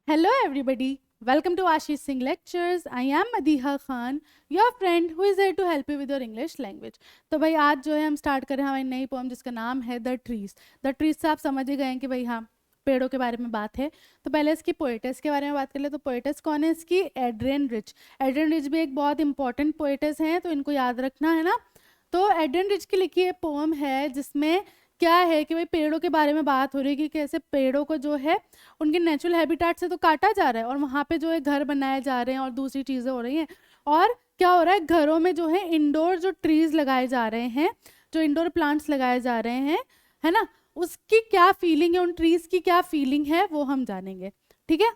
Hello everybody, welcome to Ashish Singh Lectures. I am Madiha Khan, your friend who is here to help you with your English language. तो भाई आज जो है हम start कर रहे हैं हमारी नई पोएम जिसका नाम है द ट्रीज। द ट्रीज से आप समझ ही गए हैं कि भाई हाँ पेड़ों के बारे में बात है। तो पहले इसकी पोएटेस के बारे में बात कर ले। तो पोएटेस कौन है इसकी? Adrian rich. एड्रियन रिच भी एक बहुत इंपॉर्टेंट पोएटेस हैं, तो इनको याद रखना है ना। तो एड्रियन रिच की लिखी एक पोएम है जिसमें क्या है कि भाई पेड़ों के बारे में बात हो रही है कि कैसे पेड़ों को जो है उनके नेचुरल हैबिटेट से तो काटा जा रहा है और वहाँ पे जो है घर बनाए जा रहे हैं और दूसरी चीज़ें हो रही हैं। और क्या हो रहा है, घरों में जो है इंडोर जो ट्रीज लगाए जा रहे हैं, जो इंडोर प्लांट्स लगाए जा रहे हैं, है ना, उसकी क्या फीलिंग है, उन ट्रीज की क्या फीलिंग है वो हम जानेंगे। ठीक है।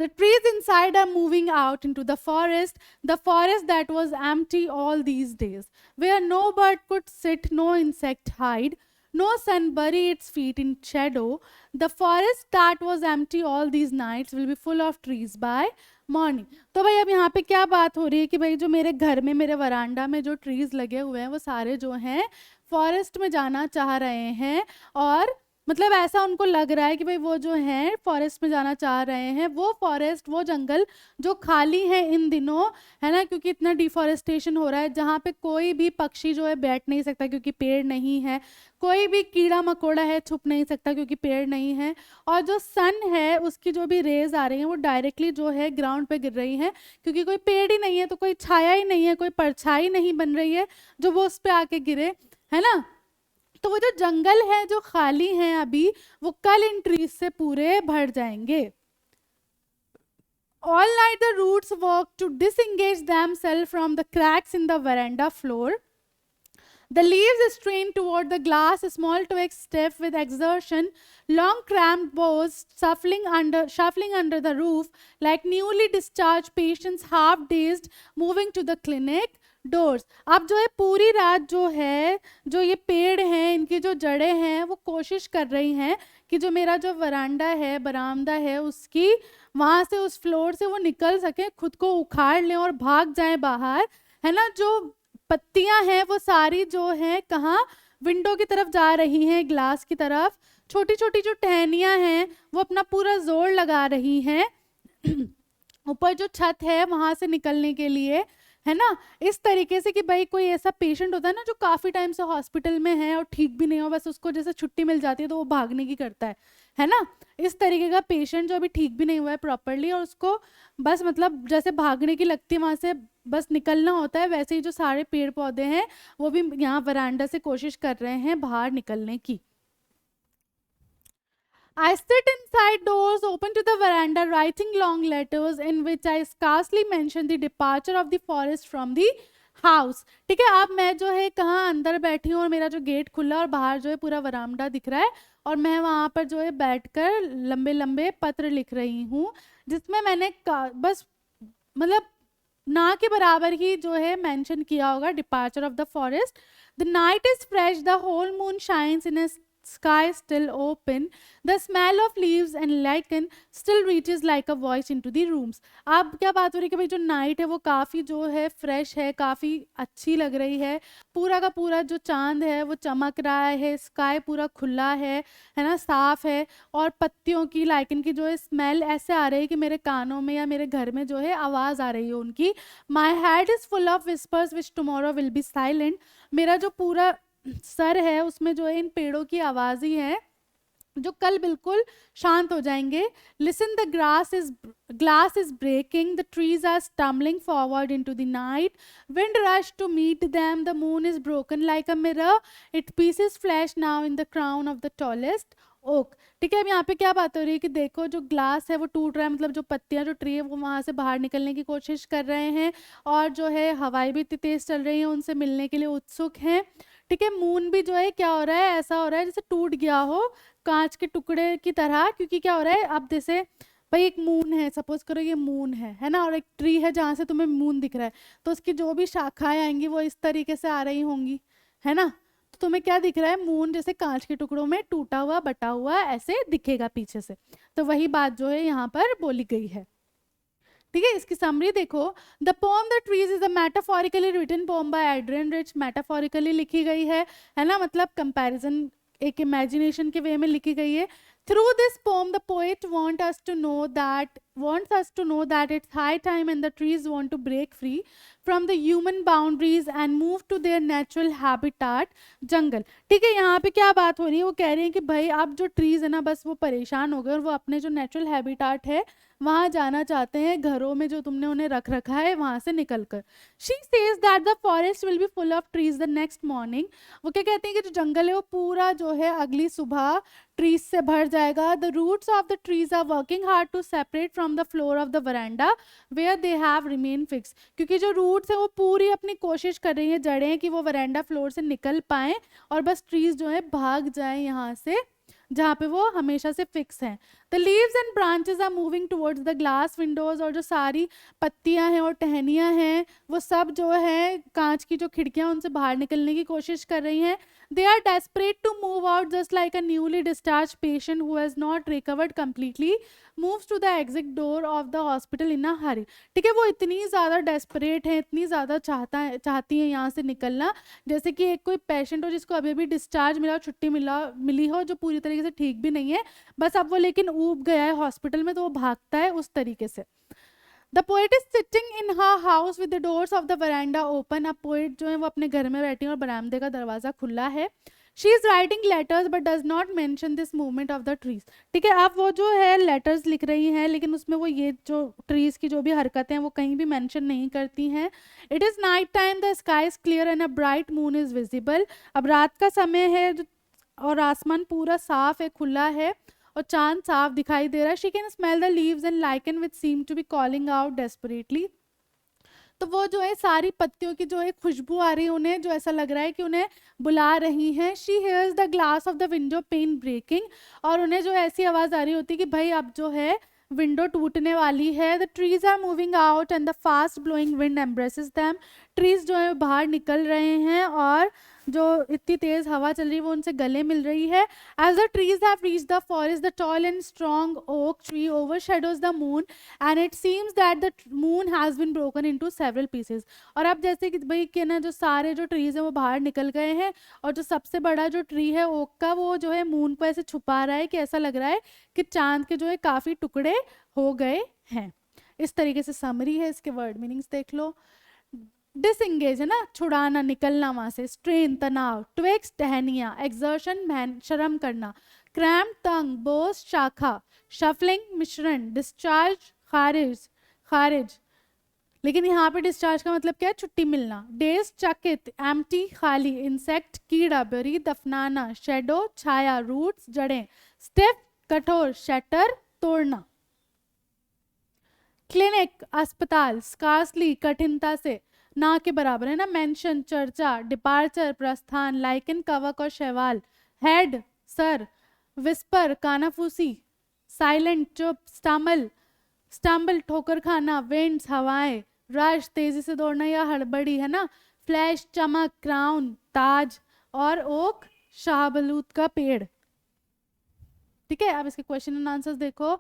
The trees inside are moving out into the forest that was empty all these days, where no bird could sit, no insect hide, no sun bury its feet in shadow. The forest that was empty all these nights will be full of trees by morning. तो भाई अब यहाँ पे क्या बात हो रही है कि भाई जो मेरे घर में मेरे वरांडा में जो ट्रीज लगे हुए हैं वो सारे जो हैं फॉरेस्ट में जाना चाह रहे हैं, और मतलब ऐसा उनको लग रहा है कि भाई वो जो है फॉरेस्ट में जाना चाह रहे हैं, वो फॉरेस्ट वो जंगल जो खाली है इन दिनों, है ना, क्योंकि इतना डिफॉरेस्टेशन हो रहा है, जहाँ पे कोई भी पक्षी जो है बैठ नहीं सकता क्योंकि पेड़ नहीं है, कोई भी कीड़ा मकोड़ा है छुप नहीं सकता क्योंकि पेड़ नहीं है, और जो सन है उसकी जो भी रेज आ रही हैं वो डायरेक्टली जो है ग्राउंड पे गिर रही हैं क्योंकि कोई पेड़ ही नहीं है, तो कोई छाया ही नहीं है, कोई परछाई नहीं बन रही है जो वो उस पर आके गिरे, है ना। तो वो जो जंगल है जो खाली है अभी, वो कल इन ट्रीज से पूरे भर जाएंगे। All night the roots work to disengage themselves from the cracks in the veranda floor. The leaves strain toward the glass, small twigs stiff with exertion, long cramped boughs shuffling under the roof like newly discharged patients, half dazed, moving to the clinic doors. अब जो है पूरी रात जो है जो ये पेड़ हैं इनकी जो जड़ें हैं वो कोशिश कर रही हैं कि जो मेरा जो वरांडा है बरामदा है उसकी वहाँ से उस फ्लोर से वो निकल सके, खुद को उखाड़ लें और भाग जाएं बाहर, है ना। जो पत्तियां हैं वो सारी जो है कहाँ, विंडो की तरफ जा रही हैं, ग्लास की तरफ। छोटी छोटी जो टहनियां हैं वो अपना पूरा जोर लगा रही हैं ऊपर जो छत है वहां से निकलने के लिए, है ना। इस तरीके से कि भाई कोई ऐसा पेशेंट होता है ना जो काफी टाइम से हॉस्पिटल में है और ठीक भी नहीं हो, बस उसको जैसे छुट्टी मिल जाती है तो वो भागने की करता है ना। इस तरीके का पेशेंट जो अभी ठीक भी नहीं हुआ है प्रॉपरली और उसको बस मतलब जैसे भागने की लगती है वहां से बस निकलना होता है, वैसे ही जो सारे पेड़ पौधे हैं वो भी यहाँ वरांडा से कोशिश कर रहे हैं बाहर निकलने की। I sit inside doors open to the veranda, writing long letters in which I scarcely mention the departure of the forest from the house. ठीक है, अब मैं जो है कहाँ अंदर बैठी हूँ और मेरा जो गेट खुला और बाहर जो है पूरा वरामदा दिख रहा है और मैं वहाँ पर जो है बैठकर लंबे लंबे पत्र लिख रही हूँ जिसमें मैंने बस मतलब ना के बराबर ही जो है मेंशन किया होगा departure of the forest. The night is fresh, the whole moon shines in a sky still open, the smell of leaves and lichen still reaches like a voice into the rooms। अब क्या बात हो रही है कि भाई जो night है वो काफ़ी जो है फ्रेश है, काफ़ी अच्छी लग रही है, पूरा का पूरा जो चांद है वो चमक रहा है, स्काई पूरा खुला है ना, साफ है, और पत्तियों की लाइकन की जो है स्मेल ऐसे आ रही है कि मेरे कानों में या मेरे घर में जो है आवाज़ आ रही है उनकी। My head is full of whispers which tomorrow will be silent. मेरा जो पूरा सर है उसमें जो है इन पेड़ों की आवाज ही है जो कल बिल्कुल शांत हो जाएंगे। Listen the glass is breaking, the trees are stumbling forward into the night, wind rush to meet them, the moon is broken like a mirror, it pieces flash now in the crown of the tallest oak. ठीक है, अब यहाँ पे क्या बात हो रही है कि देखो जो ग्लास है वो टूट रहा है, मतलब जो पत्तियां जो ट्री है वो वहां से बाहर निकलने की कोशिश कर रहे हैं और जो है हवाएं भी इतनी तेज चल रही है, उनसे मिलने के लिए उत्सुक हैं। ठीक है, मून भी जो है क्या हो रहा है, ऐसा हो रहा है जैसे टूट गया हो कांच के टुकड़े की तरह, क्योंकि क्या हो रहा है अब जैसे भाई एक मून है, सपोज करो ये मून है ना, और एक ट्री है जहाँ से तुम्हें मून दिख रहा है, तो उसकी जो भी शाखाएं आएंगी वो इस तरीके से आ रही होंगी, है ना। तो तुम्हें क्या दिख रहा है, मून जैसे कांच के टुकड़ों में टूटा हुआ बटा हुआ ऐसे दिखेगा पीछे से। तो वही बात जो है यहाँ पर बोली गई है। ठीक है, इसकी समरी देखो। The poem the trees is a metaphorically written poem by Adrienne Rich. Metaphorically लिखी गई है ना, मतलब कंपैरिजन एक इमेजिनेशन के वे में लिखी गई है। Through this poem, the poet wants us to know that it's high time and the trees want to break free from the human boundaries and move to their natural habitat, जंगल. ठीक है, यहाँ पे क्या बात हो रही है, वो कह रहे हैं कि भाई आप जो ट्रीज है ना, बस वो परेशान हो गए और वो अपने जो नेचुरल हैबिटाट है वहाँ जाना चाहते हैं, घरों में जो तुमने उन्हें रख रखा है वहाँ से निकल कर. She says that the forest will be full of trees the next morning. वो क्या कहते हैं कि जो जंगल है वो पूरा जो है अगली सुबह ट्रीज से भर जाएगा. The roots of the trees are working hard to separate from the floor of the veranda where they have remain fix. क्योंकि जो रूट्स है वो पूरी अपनी कोशिश कर रही है, जड़ें, कि वो वरांडा फ्लोर से निकल पाएं और बस ट्रीज जो है भाग जाएं यहाँ से जहाँ पे वो हमेशा से फिक्स हैं. The leaves and branches are moving towards the glass windows. और जो सारी पत्तियां हैं और टहनियां हैं वो सब जो है कांच की जो खिड़कियां उनसे बाहर निकलने की कोशिश कर रही हैं. They are desperate to move out, just like a newly discharged patient who has not recovered completely moves to the exit door of the hospital in a hurry. ठीक है, वो इतनी ज़्यादा desperate है, इतनी ज़्यादा चाहती हैं यहाँ से निकलना, जैसे कि एक कोई पेशेंट हो जिसको अभी अभी डिस्चार्ज मिला, छुट्टी मिली हो, जो पूरी तरीके से ठीक भी नहीं है, बस अब वो लेकिन ऊब गया है हॉस्पिटल में तो वो भागता है उस तरीके से. The poet is sitting in her house with the doors of the veranda open. अब पोएट जो है वो अपने घर में बैठी है और बरामदे का दरवाजा खुला है. She is writing letters but does not mention this movement of the trees. ठीक है, अब वो जो है लेटर्स लिख रही हैं लेकिन उसमें वो ये जो ट्रीज की जो भी हरकतें हैं वो कहीं भी मेंशन नहीं करती हैं. It is night time, the sky is clear and a bright moon is visible. अब रात का समय है और आसमान पूरा साफ है, खुला है और चांद साफ दिखाई दे रहा है. She can smell the leaves and lichen which seem to be calling out desperately. तो वो जो है सारी पत्तियों की जो है खुशबू आ रही है उन्हें, जो ऐसा लग रहा है कि उन्हें बुला रही हैं. She hears the glass of the window pane breaking. और उन्हें जो ऐसी आवाज़ आ रही होती है कि भाई अब जो है विंडो टूटने वाली है. The trees are moving out and the fast blowing wind embraces them. Trees जो है बाहर निकल रहे हैं और जो इतनी तेज हवा चल रही है वो उनसे गले मिल रही है. As the trees have reached the forest, the tall and strong oak tree overshadows the moon and it seems that the moon has been broken into several pieces. और अब जैसे कि भाई कि ना जो सारे जो ट्रीज हैं वो बाहर निकल गए हैं और जो सबसे बड़ा जो ट्री है ओक का वो जो है मून को ऐसे छुपा रहा है कि ऐसा लग रहा है कि चांद के जो है काफ़ी टुकड़े हो गए हैं. इस तरीके से समरी है. इसके वर्ड मीनिंग्स देख लो. डिसएंगेज है ना, छुड़ाना, निकलना वहां से. स्ट्रेन, तनाव. ट्विक्स, टहनिया. एक्सर्शन, शर्म करना. क्रैम्प, तंग. बोस, शाखा. शफलिंग, मिश्रण. डिस्चार्ज, खारिज. लेकिन यहाँ पे डिस्चार्ज का मतलब क्या है, छुट्टी मिलना. डेज, चकित. एम्प्टी, खाली. इंसेक्ट, कीड़ा. बरी, दफनाना. शेडो, छाया. रूट्स, जड़ें. स्टिफ, कठोर. शटर, तोड़ना. क्लिनिक, अस्पताल. स्कार्सली, कठिनता से, ना के बराबर है ना. मेंशन, चर्चा. डिपार्चर, प्रस्थान. लाइकन, कवक और शैवाल. Head, sir. विस्पर, कानाफूसी. साइलेंट, चुप. स्टम्बल, ठोकर खाना. विंड्स, हवाएं. रश, तेजी से दौड़ना या हड़बड़ी है ना. फ्लैश, चमक. क्राउन, ताज. और ओक, शाहबलूत का पेड़. ठीक है, अब इसके क्वेश्चन एंड आंसर्स देखो.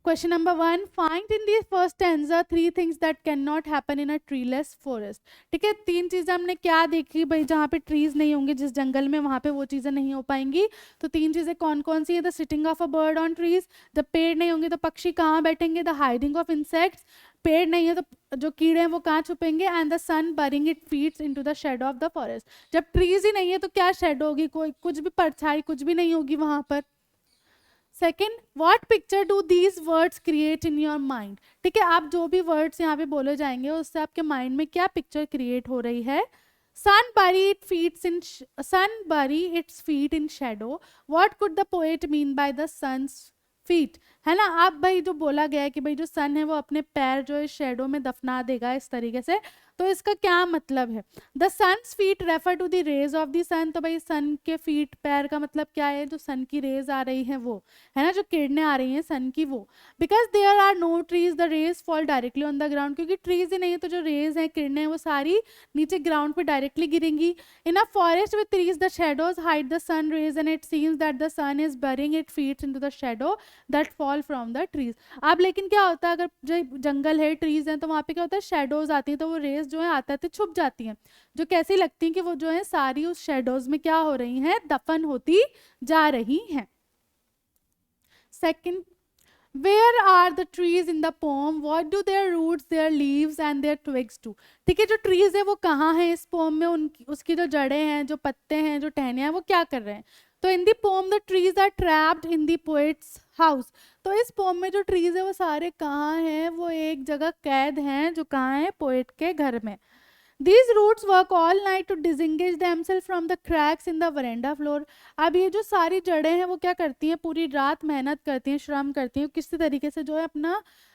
Question number 1, find in the first stanza 3 things that cannot happen in a treeless forest. ठीक है, 3 चीज़ें हमने क्या देखी भाई, जहाँ पे ट्रीज नहीं होंगे जिस जंगल में वहाँ पे वो चीज़ें नहीं हो पाएंगी. तो 3 चीज़ें कौन कौन सी है. The sitting of a bird on trees. जब पेड़ नहीं होंगे तो पक्षी कहाँ बैठेंगे. The hiding of insects. पेड़ नहीं है तो जो कीड़े हैं वो कहाँ छुपेंगे. And the sun burying it feeds into the shadow of the forest. जब ट्रीज ही नहीं है तो क्या शेडो होगी, कोई कुछ भी परछाई कुछ भी नहीं होगी वहाँ पर. Second, what picture do these words create in your mind. ठीक है, आप जो भी वर्ड्स यहाँ पे बोले जाएंगे उससे आपके माइंड में क्या पिक्चर क्रिएट हो रही है. सन bury its feet in shadow. What could the poet mean by the sun's feet. है ना. आप भाई जो बोला गया है कि भाई जो सन है वो अपने पैर जो है शेडो में दफना देगा इस तरीके से, तो इसका क्या मतलब है. The sun's feet refer to the rays of the sun. तो भाई सन के फीट पैर का मतलब क्या है, जो सन की रेज आ रही है वो है ना, जो किरणें आ रही हैं सन की वो. Because there are no trees the rays fall directly on the ground. क्योंकि ट्रीज ही नहीं है तो जो रेज हैं किरणें हैं वो सारी नीचे ग्राउंड पे डायरेक्टली गिरेंगी. In a forest with trees the shadows hide the sun rays and it seems that the sun is burying it feets into the shadow that fall from the trees. अब लेकिन क्या होता है, अगर जो जंगल है ट्रीज हैं तो वहाँ पे क्या होता है, शेडोज आती हैं तो वो रेज जो है आते आते छुप जाती हैं, जो कैसी लगती हैं कि वो जो है सारी उस शेडोज में क्या हो रही हैं, दफन होती जा रही हैं. Second, Where are the trees in the poem? What do their roots, their leaves and their twigs do? ठीक है, जो ट्रीज है वो कहाँ है इस पोम में, उनकी उसकी जो जड़ें हैं, जो पत्ते हैं, जो टहनियाँ हैं, वो क्या कर रहे हैं? तो in the poem the trees are trapped in the poet's house. तो इस पोम में जो ट्रीज है वो सारे कहाँ हैं? वो एक जगह कैद हैं, जो कहाँ है? पोएट के घर में। These roots work all night to disengage themselves from the cracks in the veranda floor. अब ये जो सारी जड़ें हैं वो क्या करती हैं? पूरी रात मेहनत करती हैं, श्रम करती हैं, किसी तरीके से जो है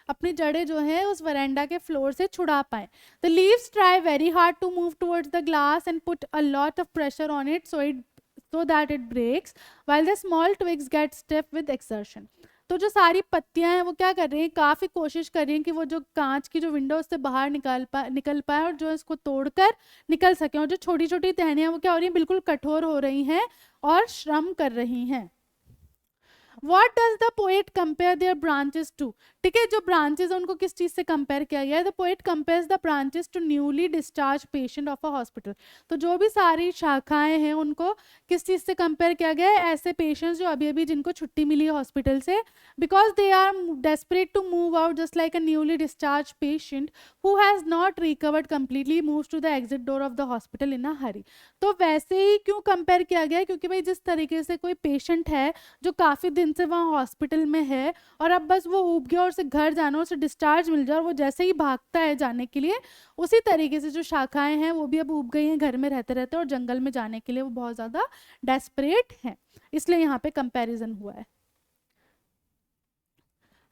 अपनी जड़ें जो है उस वरेंडा के फ्लोर से छुड़ा पाए। The leaves try very hard to move towards the glass and put a lot of pressure on it so that it breaks, while the small twigs get stiff with exertion. तो जो सारी पत्तियां हैं वो क्या कर रही हैं? काफ़ी कोशिश कर रही हैं कि वो जो कांच की जो विंडो उससे बाहर निकल पाए और जो इसको तोड़कर निकल सकें। और जो छोटी छोटी टहनियां वो क्या हो रही हैं? बिल्कुल कठोर हो रही हैं और श्रम कर रही हैं। What does the poet compare their branches to? ठीक है, जो ब्रांचेस उनको किस चीज से कंपेयर किया गया है? The poet compares the branches to newly discharge patient of a hospital. तो जो भी सारी शाखाएं हैं उनको किस चीज से कंपेयर किया गया है? ऐसे पेशेंट्स जो अभी अभी जिनको छुट्टी मिली है हॉस्पिटल से, because they are desperate to move out just like a newly discharge patient who has not recovered completely moves to the exit door of the hospital in a hurry. तो वैसे ही क्यों कंपेयर किया गया है? क्योंकि भाई जिस तरीके से कोई पेशेंट है जो काफी दिन से वहाँ हॉस्पिटल में है और अब बस वो ऊब गया और उसे घर जाना, उसे डिस्चार्ज मिल जाए और वो जैसे ही भागता है जाने के लिए, उसी तरीके से जो शाखाएं हैं वो भी अब ऊब गई हैं घर में रहते रहते और जंगल में जाने के लिए वो बहुत ज्यादा डेस्परेट हैं। इसलिए यहाँ पे कंपैरिजन हुआ है।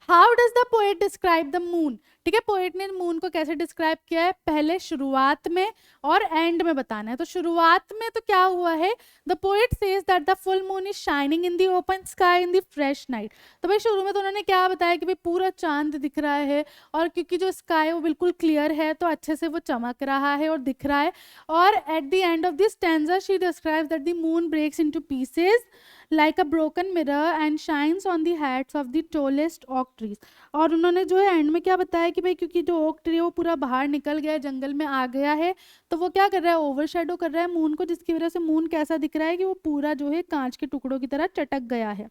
How does the poet describe the moon? ठीक है, पोएट ने मून को कैसे डिस्क्राइब किया है? पहले शुरुआत में और एंड में बताना है। तो शुरुआत में तो क्या हुआ है? The poet says that the full moon is shining in the open sky in the fresh night. तो भाई शुरू में तो उन्होंने क्या बताया कि भाई पूरा चांद दिख रहा है और क्योंकि जो स्काई वो बिल्कुल क्लियर है तो अच्छे से वो चमक रहा है और दिख रहा है। और at the end of this stanza she describes that the moon breaks into pieces like a broken mirror and shines on the heads of the tallest oak trees। और उन्होंने जो है एंड में क्या बताया कि भाई क्योंकि जो ओक ट्री है वो पूरा बाहर निकल गया है, जंगल में आ गया है, तो वो क्या कर रहा है? ओवरशैडो कर रहा है मून को, जिसकी वजह से मून कैसा दिख रहा है कि वो पूरा जो है कांच के टुकड़ों की तरह चटक गया है।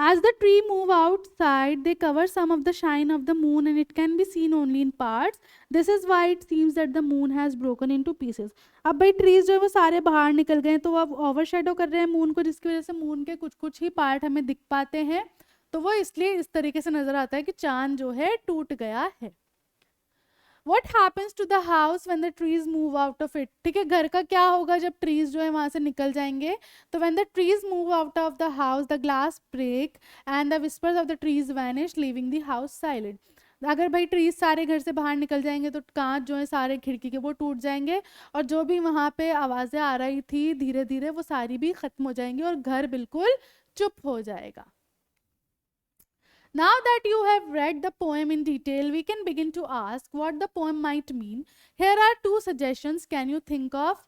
As the tree move outside, they cover some of the shine of the moon and it can be seen only in parts. This is why it seems that the moon has broken into pieces. अब भाई trees जो है वो सारे बाहर निकल गए तो अब ओवरशैडो कर रहे हैं मून को, जिसकी वजह से मून के कुछ कुछ ही पार्ट हमें दिख पाते हैं। तो वो इसलिए इस तरीके से नजर आता है कि चांद जो है टूट गया है। What happens to the house when the trees move out of it? ठीक है, घर का क्या होगा जब ट्रीज जो है वहां से निकल जाएंगे? तो when the trees move out of the house, the glass break and the whispers of the trees vanish, leaving the house silent. अगर भाई ट्रीज सारे घर से बाहर निकल जाएंगे तो कांच जो है सारे खिड़की के वो टूट जाएंगे और जो भी वहां पे आवाजें आ रही थी धीरे धीरे वो सारी भी खत्म हो जाएंगी और घर बिल्कुल चुप हो जाएगा। Now that you have read the poem in detail, we can begin to ask what the poem might mean. Here are two suggestions. Can you think of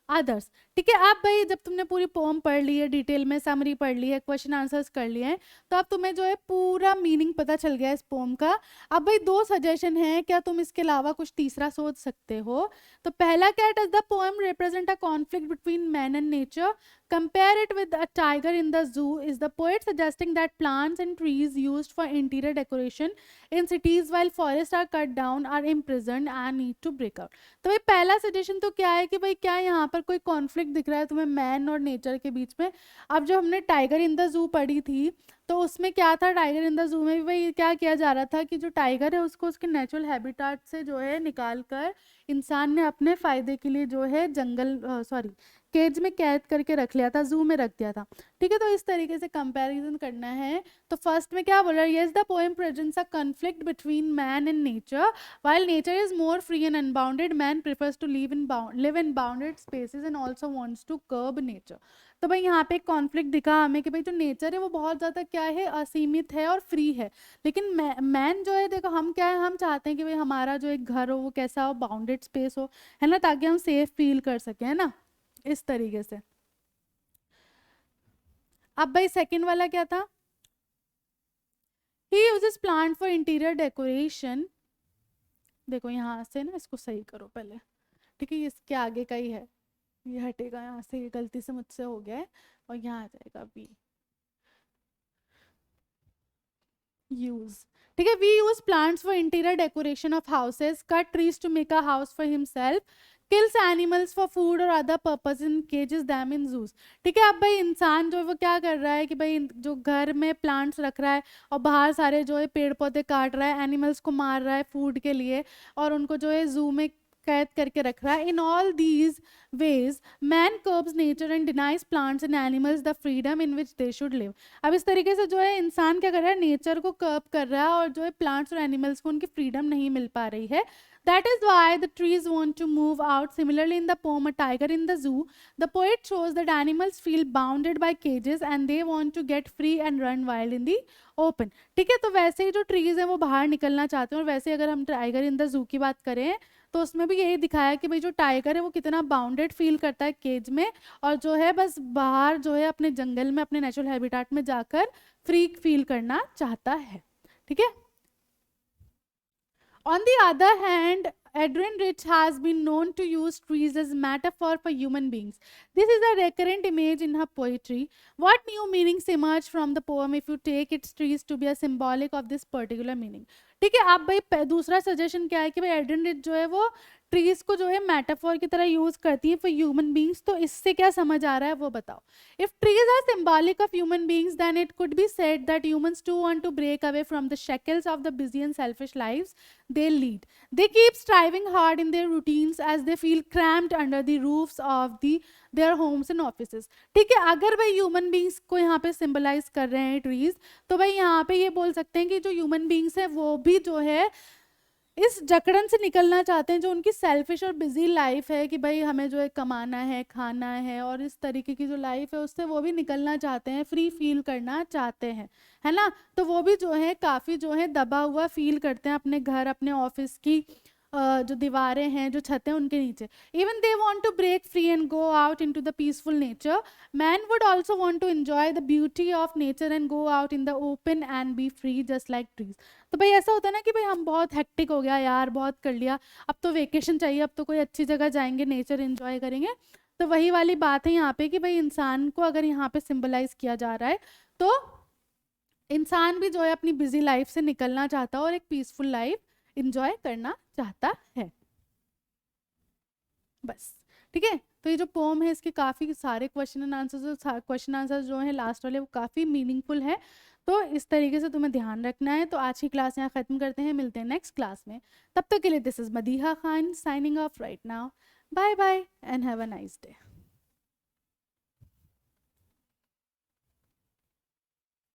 others? ठीक है, आप भाई जब तुमने पूरी पोम पढ़ ली है, डिटेल में समरी पढ़ ली है, क्वेश्चन आंसर्स कर लिए हैं, तो अब तुम्हें जो है पूरा मीनिंग पता चल गया इस पोम का। अब भाई दो सजेशन है, क्या तुम इसके अलावा कुछ तीसरा सोच सकते हो? तो पहला क्या, does the poem represent a conflict between man and nature? Compare it with a tiger in the zoo. Is the poet suggesting that plants and trees used for interior decoration in cities while forests are cut down are imprisoned and need to break out? तो भाई पहला suggestion तो क्या है कि भाई क्या यहाँ पर कोई कॉन्फ्लिक्ट दिख रहा है तुम्हें मैन और नेचर के बीच में? अब जो हमने टाइगर इन द जू पढ़ी थी तो उसमें क्या था? टाइगर इन द जू में भी भाई क्या किया जा रहा था कि जो टाइगर है उसको उसके नेचुरल हैबिटाट से जो है निकाल कर इंसान ने अपने फायदे के लिए जो है जंगल केज में कैद करके रख लिया था, जू में रख दिया था। ठीक है, तो इस तरीके से कंपैरिजन करना है। तो फर्स्ट में क्या बोल रहा है? Yes the poem presents a conflict between man and nature while nature is more free and unbounded, man prefers to live in bounded spaces and also wants to curb nature. तो भाई यहाँ पे एक कॉन्फ्लिक्ट दिखा हमें कि भाई जो नेचर है वो बहुत ज़्यादा क्या है? असीमित है और फ्री है, लेकिन मैन जो है देखो हम क्या है, हम चाहते हैं कि भाई हमारा जो एक घर हो वो कैसा हो? बाउंडेड स्पेस हो, है ना, ताकि हम सेफ फील कर सकें, है ना, इस तरीके से। अब भाई सेकंड वाला क्या था? He uses plant for interior decoration. देखो यहाँ से ना इसको सही करो पहले, ठीक है, ये इसके आगे का ही है, ये हटेगा यहाँ से, ये गलती से मुझसे हो गया है और यहाँ आ जाएगा बी। यूज, ठीक है, we use plants for interior decoration of houses, cut trees to make a house for himself, kills animals for food और other purpose in cages them in zoos. ठीक है, अब भाई इंसान जो है वो क्या कर रहा है कि भाई जो घर में प्लांट्स रख रहा है और बाहर सारे जो है पेड़ पौधे काट रहा है, एनिमल्स को मार रहा है फूड के लिए, और उनको जो है जू में कैद करके रख रहा है। In all these ways man curbs nature and denies plants and animals the freedom in which they should live। अब इस तरीके से जो है इंसान क्या कर रहा है, नेचर को कर्ब कर रहा है और जो है प्लांट्स और एनिमल्स को उनकी फ्रीडम नहीं मिल पा रही है। That is why the trees want to move out। Similarly, in the poem A Tiger in the Zoo, the poet shows that animals feel bounded by cages and they want to get free and run wild in the open। ठीक है, तो वैसे ही जो trees हैं वो बाहर निकलना चाहते हैं, और वैसे अगर हम टाइगर इन द जू की बात करें तो उसमें भी यही दिखाया कि भाई जो टाइगर है वो कितना बाउंडेड फील करता है केज में, और जो है बस बाहर जो है अपने जंगल में अपने नेचुरल हैबिटेट में जाकर फ्री फील करना चाहता है। ठीक है, on the other hand, Adrian Rich has been known to use trees as metaphor for human beings। This is a recurrent image in her poetry। What new meanings emerge from the poem if you take its trees to be a symbolic of this particular meaning। ठीक है, अब भाई दूसरा suggestion क्या है कि भाई Adrian rich जो है वो ट्रीज को जो है मेटाफोर की तरह यूज करती है फॉर ह्यूमन बींग्स, तो इससे क्या समझ आ रहा है वो बताओ। If trees are symbolic of human beings, then it could be said that humans too want to break away from the shackles of the busy and selfish lives they lead। They keep striving hard in their routines as they feel cramped under the roofs of their homes and offices। ठीक है, अगर भाई human beings को यहाँ पे symbolize कर रहे हैं ट्रीज, तो भाई यहाँ पे ये बोल सकते हैं कि जो ह्यूमन बींग्स हैं वो भी जो है इस जकड़न से निकलना चाहते हैं, जो उनकी सेल्फिश और बिजी लाइफ है कि भाई हमें जो है कमाना है, खाना है, और इस तरीके की जो लाइफ है उससे वो भी निकलना चाहते हैं, फ्री फील करना चाहते हैं, है ना। तो वो भी जो है काफ़ी जो है दबा हुआ फील करते हैं अपने घर, अपने ऑफिस की जो दीवारें हैं, जो छतें उनके नीचे। Even they want to break free and go out into the peaceful nature. Man would also want to enjoy the beauty of nature and go out in the open and be free just like trees. तो भाई ऐसा होता है ना कि भाई हम बहुत हेक्टिक हो गया यार, बहुत कर लिया, अब तो वेकेशन चाहिए, अब तो कोई अच्छी जगह जाएंगे, नेचर एंजॉय करेंगे। तो वही वाली बात है यहाँ पे कि भाई इंसान को अगर यहाँ पे सिंबलाइज किया जा रहा है, तो इंसान भी जो है अपनी बिजी लाइफ से निकलना चाहता है और एक पीसफुल लाइफ इंजॉय करना चाहता है। बस ठीक है, तो ये जो पोम है इसके काफ़ी सारे क्वेश्चन आंसर्स जो हैं लास्ट वाले वो काफ़ी मीनिंगफुल है। तो इस तरीके से तुम्हें ध्यान रखना है। तो आज की क्लास यहाँ ख़त्म करते हैं, मिलते हैं नेक्स्ट क्लास में। तब तक के लिए this is Madiha Khan signing off right now. Bye bye and have a nice day.